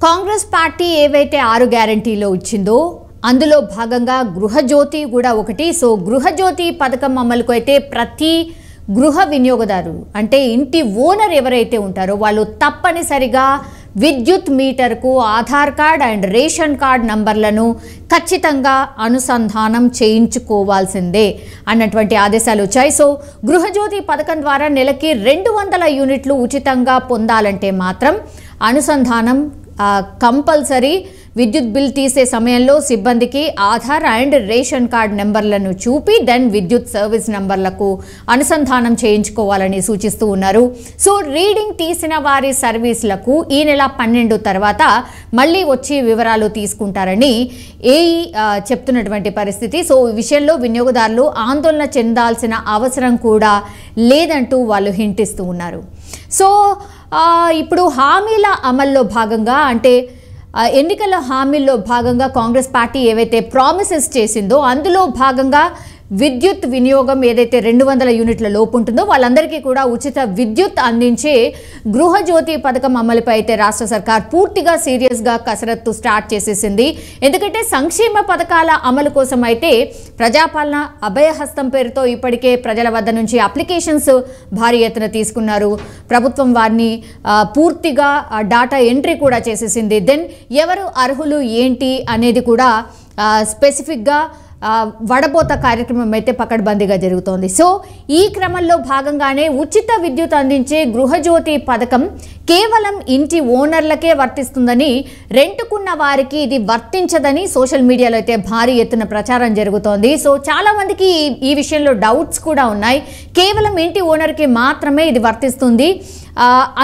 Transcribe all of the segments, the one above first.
Congress party ఏవైతే 6 గ్యారెంటీలో ఇచ్చిందో అందులో భాగంగా గృహజ్యోతి కూడా ఒకటి. సో గృహజ్యోతి పథకం అమలుకు అయితే ప్రతి గృహ వినియోగదారు అంటే ఇంటి ఓనర్ ఎవరైతే ఉంటారో వాళ్ళు తప్పనిసరిగా విద్యుత్ మీటర్కు Aadhaar card and ration card నంబర్లను ఖచ్చితంగా అనుసంధానం చేయించుకోవాల్సిందే అన్నటువంటి ఆదేశాలు వచ్చాయి. సో గృహజ్యోతి పథకం ద్వారా నెలకి 200 యూనిట్లు ఉచితంగా పొందాలంటే మాత్రం అనుసంధానం కంపల్సరీ. విద్యుత్ బిల్ తీసే సమయంలో సిబ్బందికి ఆధార్ అండ్ రేషన్ కార్డ్ నెంబర్లను చూపి దెన్ విద్యుత్ సర్వీస్ నెంబర్లకు అనుసంధానం చేయించుకోవాలని సూచిస్తూ ఉన్నారు. సో రీడింగ్ తీసిన వారి సర్వీసులకు ఈ నెల 12 తర్వాత మళ్ళీ వచ్చి వివరాలు తీసుకుంటారని ఏఈ చెప్తున్నటువంటి పరిస్థితి. సో ఈ విషయంలో వినియోగదారులు ఆందోళన చెందాల్సిన అవసరం కూడా లేదంటూ వాళ్ళు హింట్ ఇస్తూ ఉన్నారు. సో ఇప్పుడు హామీల అమల్లో భాగంగా అంటే ఎన్నికల హామీల్లో భాగంగా కాంగ్రెస్ పార్టీ ఏవైతే ప్రామిసెస్ చేసిందో అందులో భాగంగా విద్యుత్ వినియోగం ఏదైతే 200 యూనిట్ల లోపు ఉంటుందో వాళ్ళందరికీ కూడా ఉచిత విద్యుత్ అందించే గృహజ్యోతి పథకం అమలుపై అయితే రాష్ట్ర సర్కార్ పూర్తిగా సీరియస్గా కసరత్తు స్టార్ట్ చేసేసింది. ఎందుకంటే సంక్షేమ పథకాల అమలు కోసం అయితే ప్రజాపాలన అభయహస్తం పేరుతో ఇప్పటికే ప్రజల వద్ద నుంచి అప్లికేషన్స్ భారీ ఎత్తున తీసుకున్నారు. ప్రభుత్వం వారిని పూర్తిగా డాటా ఎంట్రీ కూడా చేసేసింది. దెన్ ఎవరు అర్హులు ఏంటి అనేది కూడా స్పెసిఫిక్గా వడబోత కార్యక్రమం అయితే పకడ్బందీగా జరుగుతోంది. సో ఈ క్రమంలో భాగంగానే ఉచిత విద్యుత్ అందించే గృహజ్యోతి పథకం కేవలం ఇంటి ఓనర్లకే వర్తిస్తుందని, రెంటుకున్న వారికి ఇది వర్తించదని సోషల్ మీడియాలో అయితే భారీ ఎత్తున ప్రచారం జరుగుతోంది. సో చాలా మందికి ఈ విషయంలో డౌట్స్ కూడా ఉన్నాయి. కేవలం ఇంటి ఓనర్కి మాత్రమే ఇది వర్తిస్తుంది.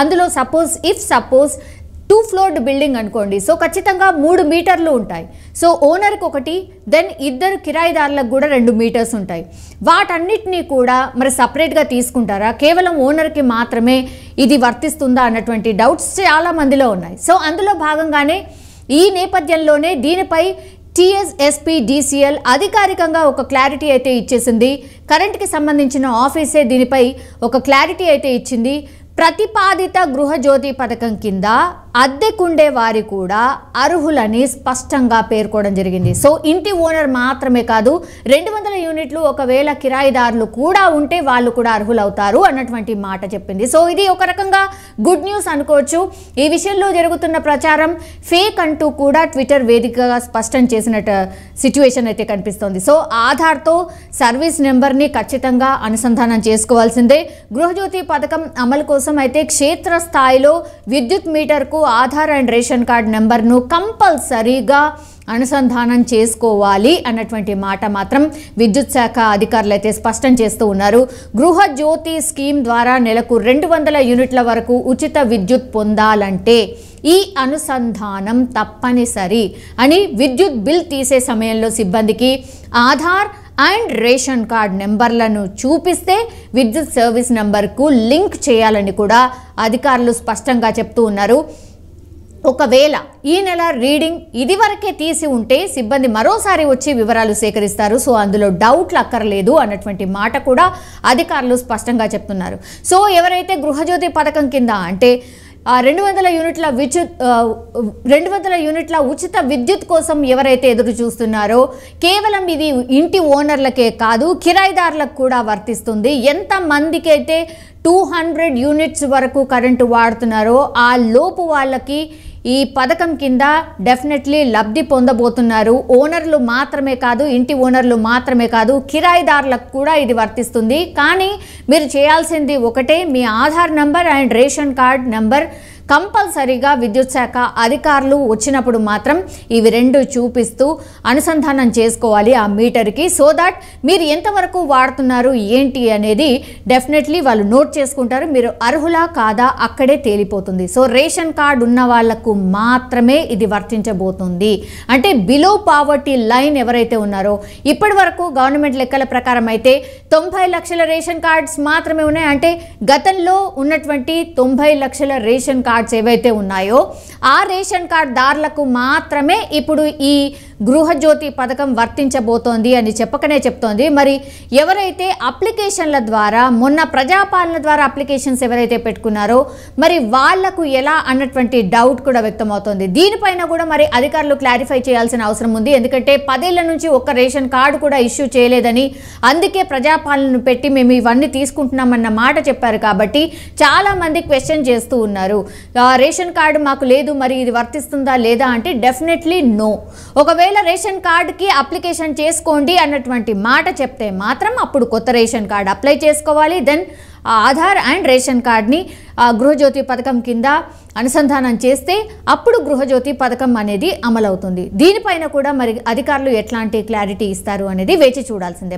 అందులో సపోజ్ 2 ఫ్లోర్డ్ బిల్డింగ్ అనుకోండి. సో ఖచ్చితంగా 3 మీటర్లు ఉంటాయి. సో ఓనర్కి ఒకటి, దెన్ 2 కిరాయిదారులకు కూడా 2 మీటర్స్ ఉంటాయి. వాటన్నిటినీ కూడా మరి సపరేట్గా తీసుకుంటారా, కేవలం ఓనర్కి మాత్రమే ఇది వర్తిస్తుందా అన్నటువంటి డౌట్స్ చాలా మందిలో ఉన్నాయి. సో అందులో భాగంగానే ఈ నేపథ్యంలోనే దీనిపై TSSPDCL అధికారికంగా ఒక క్లారిటీ అయితే ఇచ్చేసింది. కరెంట్కి సంబంధించిన ఆఫీసే దీనిపై ఒక క్లారిటీ అయితే ఇచ్చింది. ప్రతిపాదిత గృహజ్యోతి పథకం కింద అద్దెకుండే వారి కూడా అర్హులని స్పష్టంగా పేర్కోవడం జరిగింది. సో ఇంటి ఓనర్ మాత్రమే కాదు, 200 యూనిట్లు ఒకవేళ కిరాయిదారులు కూడా ఉంటే వాళ్ళు కూడా అర్హులవుతారు అన్నటువంటి మాట చెప్పింది. సో ఇది ఒక రకంగా గుడ్ న్యూస్ అనుకోవచ్చు. ఈ విషయంలో జరుగుతున్న ప్రచారం ఫేక్ అంటూ కూడా ట్విట్టర్ వేదికగా స్పష్టం చేసినట్టు సిచ్యువేషన్ అయితే కనిపిస్తోంది. సో ఆధార్తో సర్వీస్ నెంబర్ని ఖచ్చితంగా అనుసంధానం చేసుకోవాల్సిందే. గృహజ్యోతి పథకం అమలు కోసం అయితే క్షేత్రస్థాయిలో విద్యుత్ మీటర్కు ఆధార్ అండ్ రేషన్ కార్డ్ నెంబర్ను కంపల్సరీగా అనుసంధానం చేసుకోవాలి అన్నటువంటి మాట మాత్రం విద్యుత్ శాఖ అధికారులు అయితే స్పష్టం చేస్తూ ఉన్నారు. గృహజ్యోతి స్కీమ్ ద్వారా నెలకు 200 యూనిట్ల వరకు ఉచిత విద్యుత్ పొందాలంటే ఈ అనుసంధానం తప్పనిసరి అని విద్యుత్ బిల్ తీసే సమయంలో సిబ్బందికి ఆధార్ అండ్ రేషన్ కార్డ్ నెంబర్లను చూపిస్తే విద్యుత్ సర్వీస్ నెంబర్కు లింక్ చేయాలని కూడా అధికారులు స్పష్టంగా చెప్తూ ఉన్నారు. ఒకవేళ ఈ నెల రీడింగ్ ఇదివరకే తీసి ఉంటే సిబ్బంది మరోసారి వచ్చి వివరాలు సేకరిస్తారు. సో అందులో డౌట్లు అక్కర్లేదు అన్నటువంటి మాట కూడా అధికారులు స్పష్టంగా చెప్తున్నారు. సో ఎవరైతే గృహజ్యోతి పథకం కింద అంటే 200 యూనిట్ల ఉచిత విద్యుత్ కోసం ఎవరైతే ఎదురు చూస్తున్నారో కేవలం ఇది ఇంటి ఓనర్లకే కాదు కిరాయిదారులకు కూడా వర్తిస్తుంది. ఎంతమందికి అయితే 200 యూనిట్స్ వరకు కరెంటు వాడుతున్నారో ఆ లోపు వాళ్ళకి ఈ పథకం కింద డెఫినెట్లీ లబ్ధి పొందబోతున్నారు. ఓనర్లు మాత్రమే కాదు, ఇంటి ఓనర్లు మాత్రమే కాదు, కిరాయిదారులకు కూడా ఇది వర్తిస్తుంది. కానీ మీరు చేయాల్సింది ఒకటే, మీ Aadhaar number and ration card number కంపల్సరీగా విద్యుత్ శాఖ అధికారులు వచ్చినప్పుడు మాత్రం ఇవి 2 చూపిస్తూ అనుసంధానం చేసుకోవాలి ఆ మీటర్కి. సో దట్ మీరు ఎంతవరకు వాడుతున్నారు ఏంటి అనేది డెఫినెట్లీ వాళ్ళు నోట్ చేసుకుంటారు. మీరు అర్హులా కాదా అక్కడే తేలిపోతుంది. సో రేషన్ కార్డ్ ఉన్న వాళ్లకు మాత్రమే ఇది వర్తించబోతుంది. అంటే బిలో పావర్టీ లైన్ ఎవరైతే ఉన్నారో ఇప్పటి వరకు గవర్నమెంట్ లెక్కల ప్రకారం అయితే 90 లక్షల రేషన్ కార్డ్స్ మాత్రమే ఉన్నాయి. అంటే గతంలో ఉన్నటువంటి 90 లక్షల రేషన్ కార్డ్ కార్డ్స్ ఏవైతే ఉన్నాయో ఆ రేషన్ కార్డ్ దారులకు మాత్రమే ఇప్పుడు ఈ గృహజ్యోతి పథకం వర్తించబోతోంది అని చెప్పకనే చెప్తోంది. మరి ఎవరైతే అప్లికేషన్ల ద్వారా మొన్న ప్రజాపాలన ద్వారా అప్లికేషన్స్ ఎవరైతే పెట్టుకున్నారో మరి వాళ్లకు ఎలా అన్నటువంటి డౌట్ కూడా వ్యక్తమవుతోంది. దీనిపైన కూడా మరి అధికారులు క్లారిఫై చేయాల్సిన అవసరం ఉంది. ఎందుకంటే 10 ఏళ్ల నుంచి ఒక్క రేషన్ కార్డు కూడా ఇష్యూ చేయలేదని, అందుకే ప్రజాపాలనను పెట్టి మేము ఇవన్నీ తీసుకుంటున్నామన్న మాట చెప్పారు. కాబట్టి చాలా మంది క్వశ్చన్ చేస్తూ ఉన్నారు, రేషన్ కార్డు మాకు లేదు, మరి ఇది వర్తిస్తుందా లేదా అంటే డెఫినెట్లీ నో. ఒకవేళ రేషన్ కార్డుకి అప్లికేషన్ చేసుకోండి అన్నటువంటి మాట చెప్తే మాత్రం అప్పుడు కొత్త రేషన్ కార్డు అప్లై చేసుకోవాలి. దెన్ ఆధార్ అండ్ రేషన్ కార్డ్ని గృహజ్యోతి పథకం కింద అనుసంధానం చేస్తే అప్పుడు గృహజ్యోతి పథకం అనేది అమలవుతుంది. దీనిపైన కూడా మరి అధికారులు ఎట్లాంటి క్లారిటీ ఇస్తారు అనేది వేచి చూడాల్సిందే.